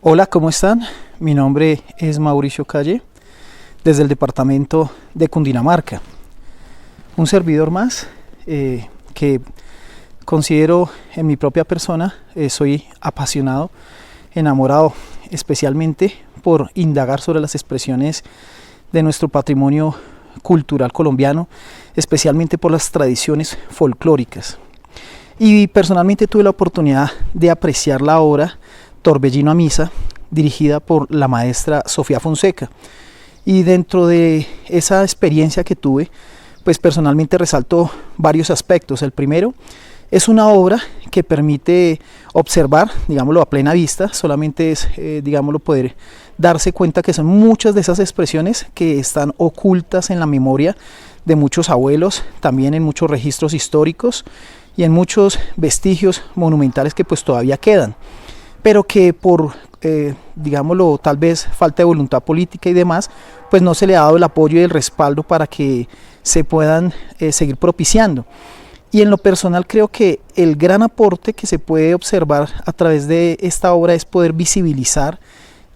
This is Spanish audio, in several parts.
Hola, ¿cómo están? Mi nombre es Mauricio Calle, desde el departamento de Cundinamarca. Un servidor más que considero en mi propia persona, soy apasionado, enamorado especialmente por indagar sobre las expresiones de nuestro patrimonio cultural colombiano, especialmente por las tradiciones folclóricas. Y personalmente tuve la oportunidad de apreciar la obra Torbellino a Misa, dirigida por la maestra Sofía Fonseca. Y dentro de esa experiencia que tuve, pues personalmente resalto varios aspectos. El primero es una obra que permite observar, digámoslo a plena vista, solamente es, digámoslo, poder darse cuenta que son muchas de esas expresiones que están ocultas en la memoria de muchos abuelos, también en muchos registros históricos y en muchos vestigios monumentales que pues todavía quedan, pero que por, digámoslo, tal vez falta de voluntad política y demás, pues no se le ha dado el apoyo y el respaldo para que se puedan seguir propiciando. Y en lo personal creo que el gran aporte que se puede observar a través de esta obra es poder visibilizar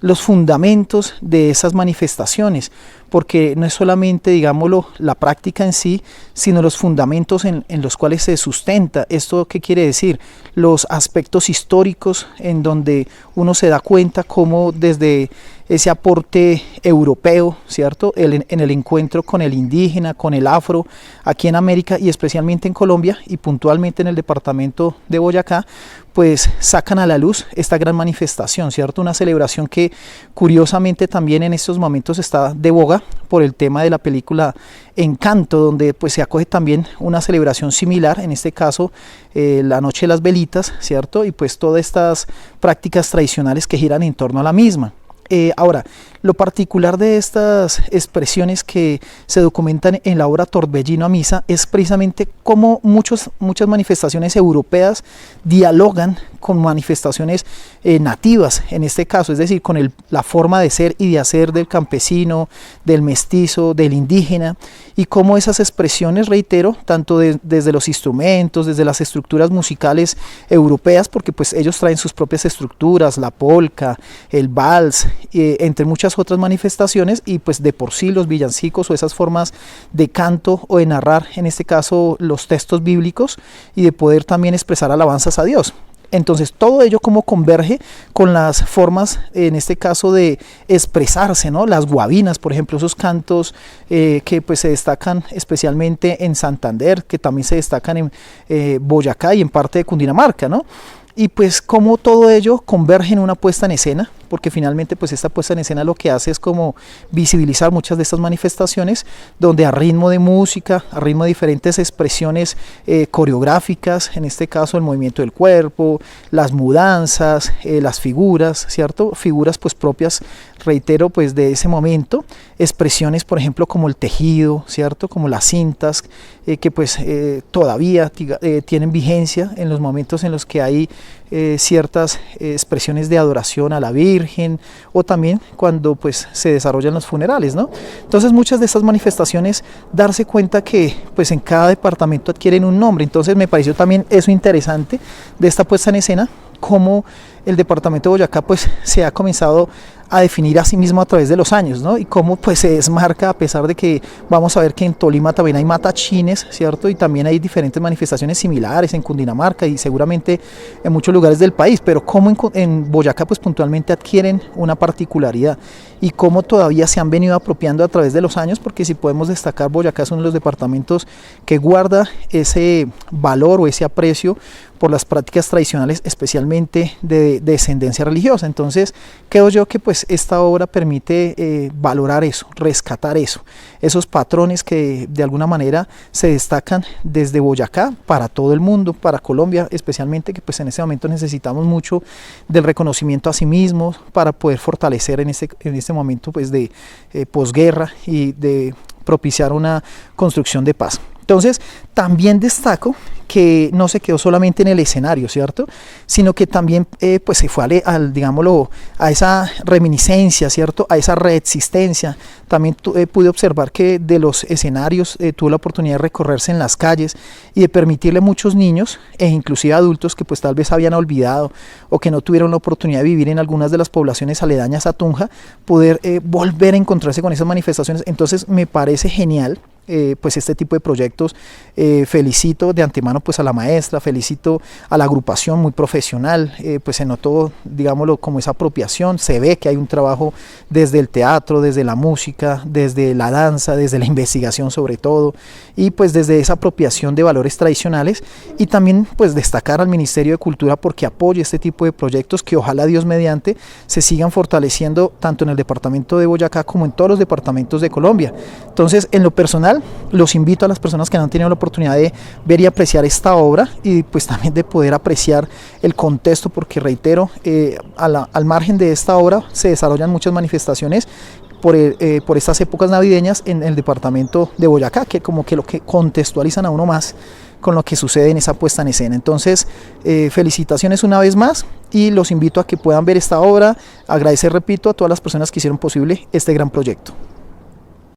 los fundamentos de esas manifestaciones, porque no es solamente, digámoslo, la práctica en sí, sino los fundamentos en los cuales se sustenta. ¿Esto qué quiere decir? Los aspectos históricos en donde uno se da cuenta cómo desde ese aporte europeo, ¿cierto? En el encuentro con el indígena, con el afro, aquí en América y especialmente en Colombia y puntualmente en el departamento de Boyacá, pues sacan a la luz esta gran manifestación, ¿cierto? Una celebración que curiosamente también en estos momentos está de boga por el tema de la película Encanto, donde pues se acoge también una celebración similar, en este caso la Noche de las Velitas, ¿cierto? Y pues todas estas prácticas tradicionales que giran en torno a la misma. Ahora, lo particular de estas expresiones que se documentan en la obra Torbellino a Misa es precisamente cómo muchas manifestaciones europeas dialogan con manifestaciones nativas, en este caso, es decir, con la forma de ser y de hacer del campesino, del mestizo, del indígena, y cómo esas expresiones, reitero, tanto desde los instrumentos, desde las estructuras musicales europeas, porque pues ellos traen sus propias estructuras, la polka, el vals, entre muchas otras manifestaciones, y pues de por sí los villancicos o esas formas de canto o de narrar, en este caso los textos bíblicos, y de poder también expresar alabanzas a Dios. Entonces todo ello como converge con las formas, en este caso, de expresarse, ¿no? Las guabinas, por ejemplo, esos cantos que pues se destacan especialmente en Santander, que también se destacan en Boyacá y en parte de Cundinamarca, ¿no? Y pues como todo ello converge en una puesta en escena, porque finalmente pues esta puesta en escena lo que hace es como visibilizar muchas de estas manifestaciones, donde a ritmo de música, a ritmo de diferentes expresiones coreográficas, en este caso el movimiento del cuerpo, las mudanzas, las figuras, ¿cierto? Figuras pues propias, reitero, pues de ese momento, expresiones por ejemplo como el tejido, ¿cierto? Como las cintas, que pues todavía tienen vigencia en los momentos en los que hay ciertas expresiones de adoración a la Virgen, o también cuando pues se desarrollan los funerales, ¿no? Entonces muchas de estas manifestaciones, darse cuenta que pues en cada departamento adquieren un nombre. Entonces me pareció también eso interesante de esta puesta en escena, cómo el departamento de Boyacá pues se ha comenzado a definir a sí mismo a través de los años, ¿no? Y cómo pues se desmarca, a pesar de que vamos a ver que en Tolima también hay matachines, ¿cierto? Y también hay diferentes manifestaciones similares en Cundinamarca y seguramente en muchos lugares del país, pero cómo en Boyacá pues puntualmente adquieren una particularidad y cómo todavía se han venido apropiando a través de los años, porque si podemos destacar, Boyacá es uno de los departamentos que guarda ese valor o ese aprecio por las prácticas tradicionales, especialmente de descendencia religiosa. Entonces creo yo que pues esta obra permite valorar eso, rescatar eso, esos patrones que de alguna manera se destacan desde Boyacá para todo el mundo, para Colombia especialmente, que pues en este momento necesitamos mucho del reconocimiento a sí mismos para poder fortalecer en este momento pues de posguerra y de propiciar una construcción de paz. Entonces, también destaco que no se quedó solamente en el escenario, ¿cierto? Sino que también pues se fue digámoslo, a esa reminiscencia, ¿cierto? A esa reexistencia. También pude observar que de los escenarios tuve la oportunidad de recorrerse en las calles y de permitirle a muchos niños e inclusive adultos que pues tal vez habían olvidado o que no tuvieron la oportunidad de vivir en algunas de las poblaciones aledañas a Tunja, poder volver a encontrarse con esas manifestaciones. Entonces me parece genial pues este tipo de proyectos. Felicito de antemano pues a la maestra, felicito a la agrupación muy profesional, pues se notó, digámoslo, como esa apropiación, se ve que hay un trabajo desde el teatro, desde la música, desde la danza, desde la investigación sobre todo, y pues desde esa apropiación de valores tradicionales, y también pues destacar al Ministerio de Cultura porque apoya este tipo de proyectos que ojalá Dios mediante se sigan fortaleciendo tanto en el departamento de Boyacá como en todos los departamentos de Colombia. Entonces, en lo personal, los invito a las personas que no han tenido la oportunidad de ver y apreciar esta obra y pues también de poder apreciar el contexto, porque reitero, al margen de esta obra se desarrollan muchas manifestaciones por estas épocas navideñas en el departamento de Boyacá, que como que lo que contextualizan a uno más con lo que sucede en esa puesta en escena. Entonces, felicitaciones una vez más y los invito a que puedan ver esta obra. Agradecer, repito, a todas las personas que hicieron posible este gran proyecto.